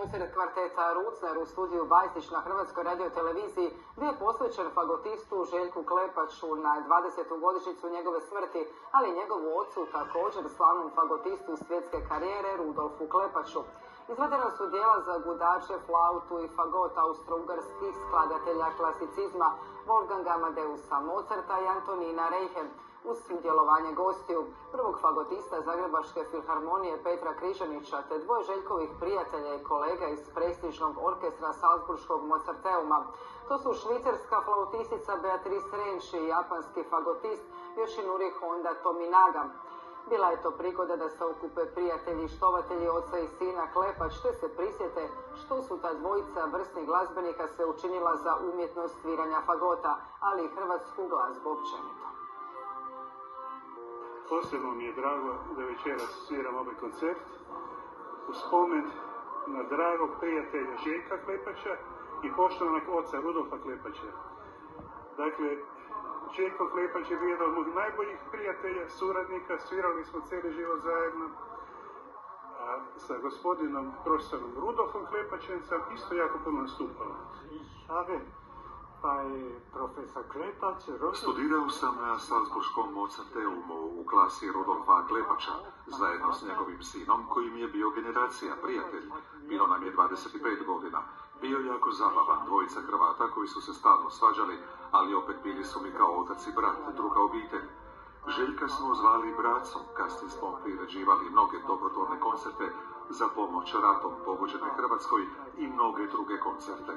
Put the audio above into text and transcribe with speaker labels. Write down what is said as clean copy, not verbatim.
Speaker 1: Koncert kvarteta Rucner u studiju Bajstić na Hrvatskoj radioteleviziji bio je posvećen fagotistu Željku Klepaču na 20. godišnjicu njegove smrti, ali i njegovu ocu, također slavnom fagotistu svjetske karijere Rudolfu Klepaču. Izvedena su dijela za gudače, flautu i fagot austro-ugarskih skladatelja klasicizma Wolfganga Amadeusa Mozarta i Antonina Reiche, uz sudjelovanje gostiju, prvog fagotista Zagrebačke filharmonije Petra Križanića te dvoje Željkovih prijatelja i kolega iz prestižnog orkestra Salzburškog Mozarteuma. To su švicarska flautistica Beatrice Rensch i japanski fagotist Yoshinori Honda Tominaga. Bila je to prigoda da se okupe prijatelji i štovatelji oca i sina Klepač te se prisjete što su ta dvojica vrsnih glazbenika se učinila za umjetnost sviranja fagota, ali i hrvatsku glazbu općenito.
Speaker 2: Posebno mi je drago da večeras sviram ovaj koncert u spomen na dragog prijatelja Željka Klepača i poštovanog oca Rudolfa Klepača. Dakle, Željko Klepač je bio jedan od mojih najboljih prijatelja, suradnika, svirali smo cijeli život zajedno. A sa gospodinom profesorom Rudolfom Klepačem sam isto jako puno nastupao.
Speaker 3: Studirao sam na Salzburškom Mozarteumu u klasi Rudolfa Klepača, zajedno s njegovim sinom, koji mi je bio generacija, prijatelj. Bilo nam je 25 godina. Bio jako zabavan, dvojica Hrvata koji su se stalno svađali, ali opet bili su mi kao otac i brat, druga obitelj. Željka smo zvali bracom, kasnije smo priređivali mnoge dobrotvorne koncerte za pomoć ratom pogođenoj Hrvatskoj i mnoge druge koncerte.